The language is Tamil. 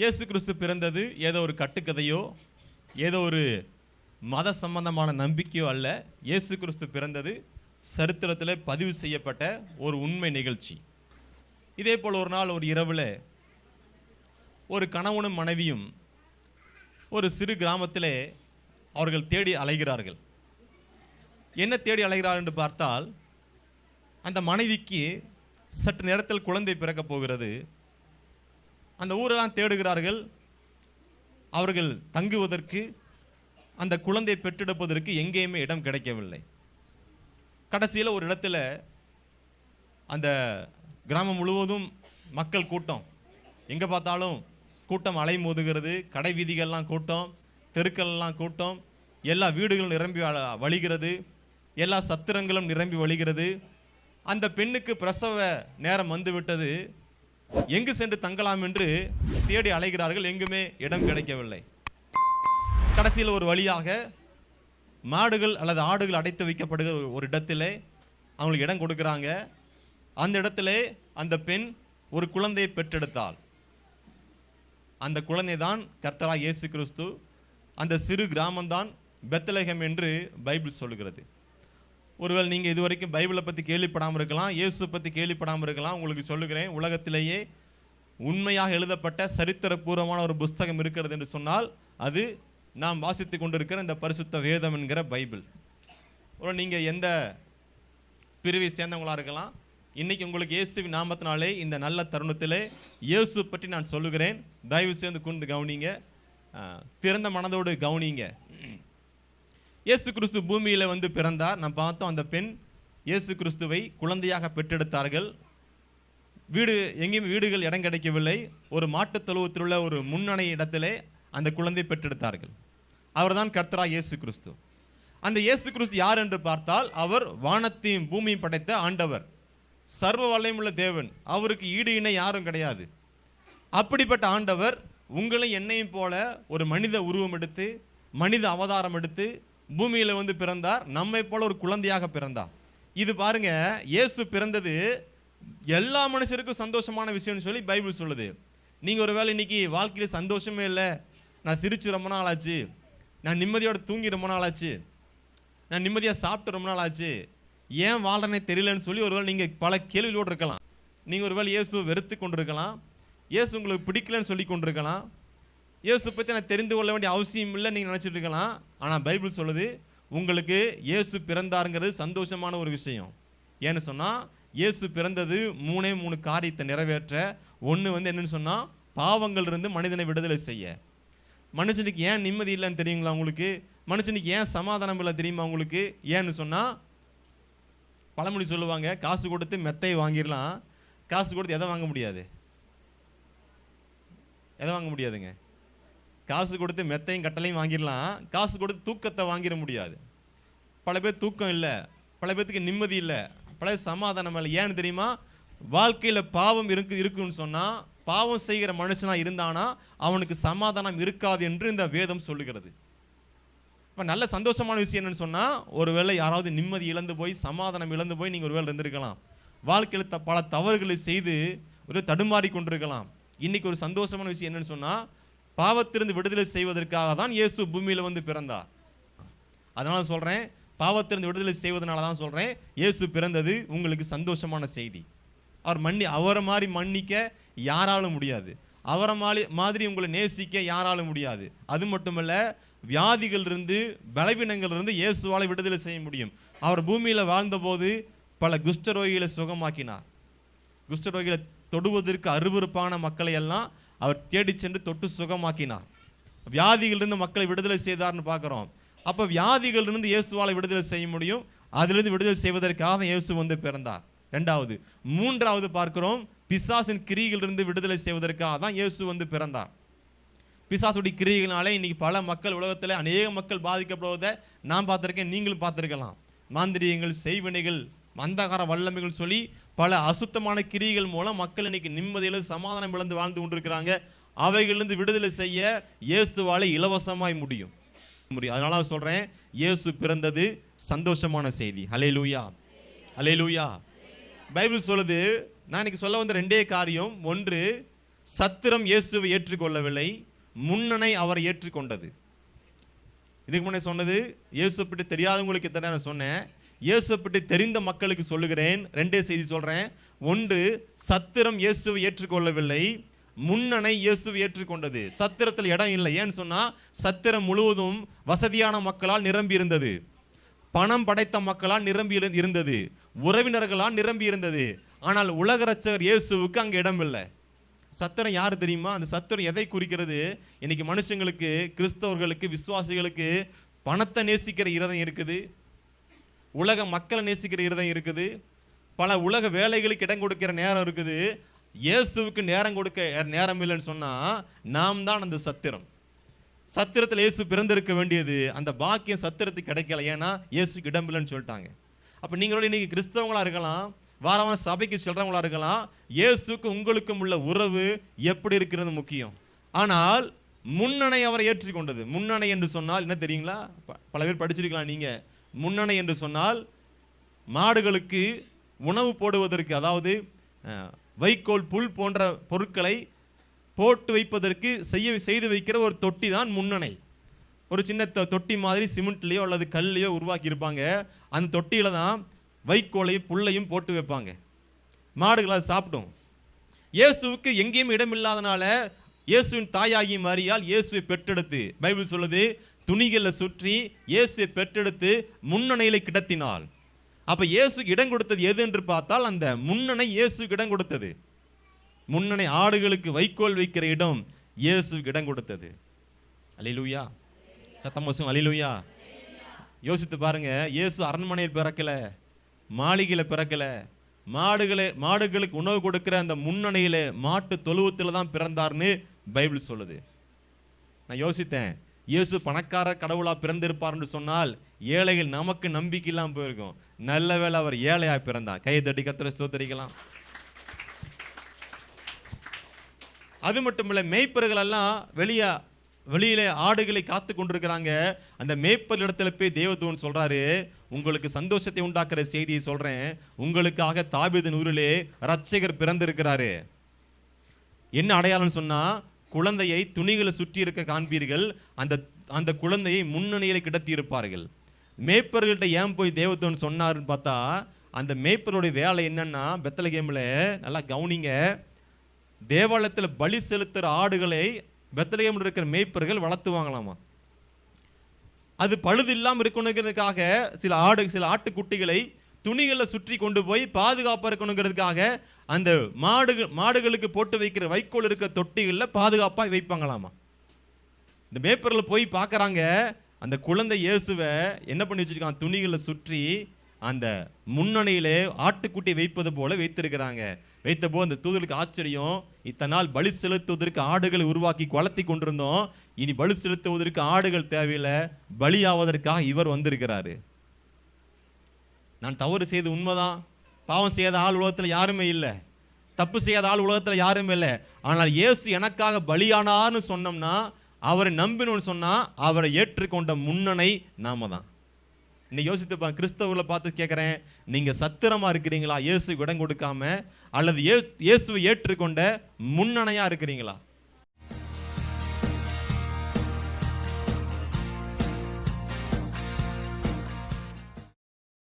இயேசு கிறிஸ்து பிறந்தது ஏதோ ஒரு கட்டுக்கதையோ ஏதோ ஒரு மத சம்பந்தமான நம்பிக்கையோ அல்ல. இயேசு கிறிஸ்து பிறந்தது சரித்திரத்தில் பதிவு செய்யப்பட்ட ஒரு உண்மை நிகழ்ச்சி. இதே போல் ஒரு நாள் ஒரு இரவில் ஒரு கணவனும் மனைவியும் ஒரு சிறு கிராமத்திலே அவர்கள் தேடி அலைகிறார்கள். என்ன தேடி அலைகிறார் என்று பார்த்தால், அந்த மனைவிக்கு சற்று நேரத்தில் குழந்தை பிறக்கப் போகிறது. அந்த ஊரெல்லாம் தேடுகிறார்கள். அவர்கள் தங்குவதற்கு, அந்த குழந்தை பெற்றெடுப்பதற்கு எங்கேயுமே இடம் கிடைக்கவில்லை. கடைசியில் ஒரு இடத்துல அந்த கிராமம் முழுவதும் மக்கள் கூட்டம், எங்கே பார்த்தாலும் கூட்டம் அலைமோதுகிறது. கடை வீதிகள்லாம் கூட்டம், தெருக்கள்லாம் கூட்டம், எல்லா வீடுகளும் நிரம்பி வழிகிறது, எல்லா சத்திரங்களும் நிரம்பி வழிகிறது. அந்த பெண்ணுக்கு பிரசவ நேரம் வந்துவிட்டது. எங்கு சென்று தங்கலாம் என்று தேடி அலைகிறார்கள். எங்குமே இடம் கிடைக்கவில்லை. கடைசியில் ஒரு வழியாக மாடுகள் அல்லது ஆடுகள் அடைத்து வைக்கப்படுகிற ஒரு இடத்திலே அவங்களுக்கு இடம் கொடுக்குறாங்க. அந்த இடத்திலே அந்த பெண் ஒரு குழந்தையை பெற்றெடுத்தாள். அந்த குழந்தை தான் கர்த்தராகிய இயேசு கிறிஸ்து. அந்த சிறு கிராமம்தான் பெத்லகேம் என்று பைபிள் சொல்லுகிறது. ஒருவேளை நீங்கள் இதுவரைக்கும் பைபிளை பற்றி கேள்விப்படாமல் இருக்கலாம், இயேசு பற்றி கேள்விப்படாமல் இருக்கலாம். உங்களுக்கு சொல்லுகிறேன், உலகத்திலேயே உண்மையாக எழுதப்பட்ட சரித்திரபூர்வமான ஒரு புஸ்தகம் இருக்கிறது என்று சொன்னால் அது நாம் வாசித்து கொண்டிருக்கிற இந்த பரிசுத்த வேதம் என்கிற பைபிள். ஒரு நீங்கள் எந்த பிரிவை சேர்ந்தவங்களாக இருக்கலாம், இன்றைக்கி உங்களுக்கு இயேசுவின் நாமத்தினாலே இந்த நல்ல தருணத்திலே இயேசு பற்றி நான் சொல்லுகிறேன். தயவு சேர்ந்து கூர்ந்து கவனிங்க, திறந்த மனதோடு கவனிங்க. இயேசு கிறிஸ்து பூமியில் வந்து பிறந்தார். நான் பார்த்தோம், அந்த பெண் இயேசு கிறிஸ்துவை குழந்தையாக பெற்றெடுத்தார்கள். எங்கேயும் வீடுகள் இடம் கிடைக்கவில்லை. ஒரு மாட்டுத் தொழுவத்தில் உள்ள ஒரு முன்னணி இடத்திலே அந்த குழந்தை பெற்றெடுத்தார்கள். அவர் தான் கர்த்தராகிய இயேசு கிறிஸ்து. அந்த இயேசு கிறிஸ்து யார் என்று பார்த்தால், அவர் வானத்தையும் பூமியும் படைத்த ஆண்டவர், சர்வ வல்லமையுள்ள தேவன். அவருக்கு ஈடு இணை யாரும் கிடையாது. அப்படிப்பட்ட ஆண்டவர் உங்களையும் என்னையும் போல ஒரு மனித உருவம் எடுத்து, மனித அவதாரம் எடுத்து பூமியில் வந்து பிறந்தார். நம்மை போல ஒரு குழந்தையாக பிறந்தார். இது பாருங்க, இயேசு பிறந்தது எல்லா மனுஷருக்கும் சந்தோஷமான விஷயம்னு சொல்லி பைபிள் சொல்லுது. நீங்கள் ஒரு வேளை இன்னைக்கு வாழ்க்கையில் சந்தோஷமே இல்லை, நான் சிரிச்சு ரொம்ப நாள் ஆச்சு, நான் நிம்மதியோட தூங்கி ரொம்ப நாள் ஆச்சு, நான் நிம்மதியாக சாப்பிட்டு ரொம்ப நாள் ஆச்சு, ஏன் வாழ்றனே தெரியலன்னு சொல்லி ஒருவேளை நீங்கள் பல கேள்விகளோடு இருக்கலாம். நீங்கள் ஒருவேளை இயேசு வெறுத்து கொண்டிருக்கலாம், இயேசு உங்களுக்கு பிடிக்கலன்னு சொல்லி கொண்டிருக்கலாம், இயேசு பற்றி நான் தெரிந்து கொள்ள வேண்டிய அவசியம் இல்லை நீங்கள் நினச்சிட்டு இருக்கலாம். ஆனால் பைபிள் சொல்லுது, உங்களுக்கு இயேசு பிறந்தாருங்கிறது சந்தோஷமான ஒரு விஷயம். ஏன்னு சொன்னால், இயேசு பிறந்தது 3 காரியத்தை நிறைவேற்ற. ஒன்று வந்து என்னன்னு சொன்னால், பாவங்கள் இருந்து மனிதனை விடுதலை செய்ய. மனுஷனுக்கு ஏன் நிம்மதி இல்லைன்னு தெரியுங்களா உங்களுக்கு? மனுஷனுக்கு ஏன் சமாதானம் இல்லை தெரியுமா உங்களுக்கு? ஏன்னு சொன்னால், பழமொழி சொல்லுவாங்க, காசு கொடுத்து மெத்தையை வாங்கிடலாம், காசு கொடுத்து எதை வாங்க முடியாது? எதை வாங்க முடியாதுங்க? காசு கொடுத்து மெத்தையும் கட்டளையும் வாங்கிடலாம், காசு கொடுத்து தூக்கத்தை வாங்கிட முடியாது. பல பேர் தூக்கம் இல்லை, பல பேர்த்துக்கு நிம்மதி இல்லை, பல சமாதானம் இல்லை. ஏன்னு தெரியுமா? வாழ்க்கையில் பாவம் இருக்குன்னு சொன்னால், பாவம் செய்கிற மனுஷனாக இருந்தானா அவனுக்கு சமாதானம் இருக்காது என்று இந்த வேதம் சொல்லுகிறது. இப்போ நல்ல சந்தோஷமான விஷயம் என்னன்னு சொன்னால், ஒருவேளை யாராவது நிம்மதி இழந்து போய் சமாதானம் இழந்து போய் நீங்கள் ஒருவேளை இருந்திருக்கலாம். வாழ்க்கையில் பல தவறுகளை செய்து ஒரு தடுமாறி கொண்டிருக்கலாம். இன்றைக்கி ஒரு சந்தோஷமான விஷயம் என்னன்னு சொன்னால், பாவத்திலிருந்து விடுதலை செய்வதற்காக தான் இயேசு பூமியில் வந்து பிறந்தார். அதனால சொல்கிறேன், பாவத்திலிருந்து விடுதலை செய்வதனால தான் சொல்கிறேன், இயேசு பிறந்தது உங்களுக்கு சந்தோஷமான செய்தி. அவரை மாதிரி மன்னிக்க யாராலும் முடியாது, அவரை மாதிரி உங்களை நேசிக்க யாராலும் முடியாது. அது மட்டுமல்ல, வியாதிகளிலிருந்து பலவீனங்களிலிருந்து இயேசுவால் விடுதலை செய்ய முடியும். அவர் பூமியில் வாழ்ந்தபோது பல குஷ்டரோகிகளை சுகமாக்கினார். குஷ்டரோகிகளை தொடுவதற்கு அருவருப்பான மக்களை எல்லாம் அவர் தேடி சென்று தொட்டு சுகமாக்கினார். வியாதிகளிலிருந்து மக்களை விடுதலை செய்தார்னு பார்க்குறோம். அப்போ வியாதிகளிலிருந்து இயேசுவால் விடுதலை செய்ய முடியும். அதிலிருந்து விடுதலை செய்வதற்காக இயேசு வந்து பிறந்தார். மூன்றாவது பார்க்கிறோம், பிசாசின் கிரியிலிருந்து விடுதலை செய்வதற்காக தான் இயேசு வந்து பிறந்தார். பிசாசுடைய கிரியினாலே இன்னைக்கு பல மக்கள், உலகத்தில் அநேக மக்கள் பாதிக்கப்படுவதை நான் பார்த்துருக்கேன், நீங்களும் பார்த்துருக்கலாம். மாந்திரியங்கள், செய்வினைகள், அந்தகார வல்லமைகள் சொல்லி பல அசுத்தமான கிரிகள் மூலம் மக்கள் இன்னைக்கு நிம்மதியில் சமாதானம் இழந்து வாழ்ந்து கொண்டிருக்கிறாங்க. அவைகளிலிருந்து விடுதலை செய்ய இயேசுவாலே இலவசமாய் முடியும். அதனால சொல்றேன், இயேசு பிறந்தது சந்தோஷமான செய்தி. ஹல்லேலூயா, ஹல்லேலூயா. பைபிள் சொல்லுது, நான் இன்னைக்கு சொல்ல வந்த 2 காரியம். ஒன்று, சத்திரம் இயேசுவை ஏற்றுக்கொள்ளவில்லை, முன்னணை அவரை ஏற்றுக்கொண்டது. இதுக்கு முன்னே சொன்னது இயேசு பற்றி தெரியாதவங்களுக்கு தான் நான் சொன்னேன். இயேசு பற்றி தெரிந்த மக்களுக்கு சொல்லுகிறேன். ரெண்டே செய்தி சொல்றேன். ஒன்று, சத்திரம் இயேசுவை ஏற்றுக்கொள்ளவில்லை, முன்னணை இயேசுவை ஏற்றுக்கொண்டது. சத்திரத்தில் இடம் இல்லை. ஏன்னு சொன்னா சத்திரம் முழுவதும் வசதியான மக்களால் நிரம்பி இருந்தது, பணம் படைத்த மக்களால் நிரம்பி இருந்தது, உறவினர்களால் நிரம்பி இருந்தது. ஆனால் உலக ரட்சகர் இயேசுவுக்கு அங்கே இடம் இல்லை. சத்திரம் யாரு தெரியுமா? அந்த சத்திரம் எதை குறிக்கிறது? இன்னைக்கு மனுஷங்களுக்கு, கிறிஸ்தவர்களுக்கு, விசுவாசிகளுக்கு பணத்தை நேசிக்கிற இருதயம் இருக்குது, உலக மக்களை நேசிக்கிற இருதயம் இருக்குது, பல உலக வேலைகளுக்கு இடம் கொடுக்கிற நேரம் இருக்குது. இயேசுவுக்கு நேரம் கொடுக்க நேரம் இல்லைன்னு சொன்னா நாம் தான் அந்த சத்திரம். சத்திரத்தில் இயேசு பிறந்திருக்க வேண்டியது, அந்த பாக்கியம் சத்திரத்துக்கு கிடைக்கல. ஏன்னா இயேசுக்கு இடம் இல்லைன்னு சொல்லிட்டாங்க. அப்போ நீங்களோட இன்னைக்கு கிறிஸ்தவங்களா இருக்கலாம், வாரமான சபைக்கு செல்றவங்களா இருக்கலாம், இயேசுக்கு உங்களுக்கும் உள்ள உறவு எப்படி இருக்கிறது முக்கியம். ஆனால் முன்னணை அவரை ஏற்றுக்கொண்டது. முன்னணை என்று சொன்னால் என்ன தெரியுங்களா? பல பேர் படிச்சிருக்கலாம் நீங்க. முன்னணை என்று சொன்னால் மாடுகளுக்கு உணவு போடுவதற்கு, அதாவது வைக்கோல், புல் போன்ற பொருட்களை போட்டு வைப்பதற்கு செய்து வைக்கிற ஒரு தொட்டி தான் முன்னணை. ஒரு சின்ன தொட்டி மாதிரி சிமெண்ட்லேயோ அல்லது கல்லையோ உருவாக்கி இருப்பாங்க. அந்த தொட்டியில தான் வைக்கோலையும் புல்லையும் போட்டு வைப்பாங்க. மாடுகளை சாப்பிடும். இயேசுவுக்கு எங்கேயும் இடம் இல்லாதனால இயேசுவின் தாயாகி மரியாள் இயேசுவை பெற்றெடுத்து, பைபிள் சொல்லுது, துணிகளை சுற்றி இயேசுவை பெற்றெடுத்து முன்னணையில கிடத்தினாள். அப்ப இயேசுக்கு இடம் கொடுத்தது எது என்று பார்த்தால் அந்த முன்னணை இயேசுக்கு இடம் கொடுத்தது. முன்னணை ஆடுகளுக்கு வைக்கோல் வைக்கிற இடம் இயேசுக்கு இடம் கொடுத்தது. அல்லேலூயா, சத்தமோசம் அல்லேலூயா. யோசித்து பாருங்க, இயேசு அரண்மனையில் பிறக்கல, மாளிகையில் பிறக்கல, மாடுகளுக்கு உணவு கொடுக்கிற அந்த முன்னணையில மாட்டு தொழுவத்தில் தான் பிறந்தார்னு பைபிள் சொல்லுது. நான் யோசித்தேன், இயேசு பணக்கார கடவுளா பிறந்திருப்பார்னு சொன்னால் ஏழைகள் நமக்கு நம்பிக்கை இல்லாமல் போயிருக்கும். நல்ல வேளை அவர் ஏழையா பிறந்தார். கையை தட்டி கர்த்தரை ஸ்தோத்திரிக்கலாம். அது மட்டும் இல்லை, மேய்ப்பர்கள் எல்லாம் வெளியில ஆடுகளை காத்து கொண்டிருக்கிறாங்க. அந்த மேய்ப்பர் இடத்துல போய் தேவதூதன் சொல்றாரு, உங்களுக்கு சந்தோஷத்தை உண்டாக்குற செய்தியை சொல்றேன், உங்களுக்காக தாவீதின் ஊரிலே இரட்சகர் பிறந்திருக்கிறாரு. என்ன அடையாளம் சொன்னா, குழந்தையை துணிகளை சுற்றி இருக்க காண்பீர்கள், அந்த குழந்தையை முன்னணியில கிடத்தி இருப்பார்கள். மேய்ப்பர்கள்ட்ட ஏன் போய் தேவதூதன் சொன்னாருன்னு பார்த்தா, அந்த மேய்ப்பருடைய வேலை என்னன்னா, பெத்லகேம்ல நல்லா கவனிங்க, தேவாலயத்தில் பலி செலுத்துற ஆடுகளை பெத்லகேம்ல இருக்கிற மேய்ப்பர்கள் வளர்த்துவாங்களாமா. அது பழுது இல்லாமல் இருக்கணுங்கிறதுக்காக சில ஆட்டுக்குட்டிகளை துணிகளை சுற்றி கொண்டு போய் பாதுகாப்பாக இருக்கணுங்கிறதுக்காக அந்த மாடுகளுக்கு போட்டு வைக்கிற வைக்கோல் இருக்கிற தொட்டிகளில் பாதுகாப்பாக வைப்பாங்களாமா. இந்த மேய்ப்பர்கள் போய் பார்க்குறாங்க, அந்த குழந்தை இயேசுவை என்ன பண்ணி வச்சிருக்காங்க, துணிகளை சுற்றி அந்த முன்னணியிலே ஆட்டுக்குட்டி வைப்பது போல வைத்திருக்கிறாங்க. வைத்தபோது அந்த தூதருக்கு ஆச்சரியம், இத்தனை நாள் பலி செலுத்துவதற்கு ஆடுகளை உருவாக்கி வளர்த்தி கொண்டிருந்தோம், இனி பலி செலுத்துவதற்கு ஆடுகள் தேவையில்லை, பலியாவதற்காக இவர் வந்திருக்கிறாரு. நான் தவறு செய்து உண்மைதான், பாவம் செய்யாத ஆள் உலகத்தில் யாருமே இல்லை, தப்பு செய்யாத ஆள் உலகத்தில் யாருமே இல்லை. ஆனால் இயேசு எனக்காக பலியானார்னு சொன்னோம்னா, அவரை நம்பினோன்னு சொன்னா அவரை ஏற்றுக்கொண்ட முன்னணை நாம தான். இன்னைக்கு யோசித்து கிறிஸ்தவர்களை பார்த்து கேட்குறேன், நீங்கள் சத்திரமா இருக்கிறீங்களா இயேசுக்கு இடம் கொடுக்காம, அல்லது இயேசுவை ஏற்றுக்கொண்ட முன்னணையா இருக்கிறீங்களா?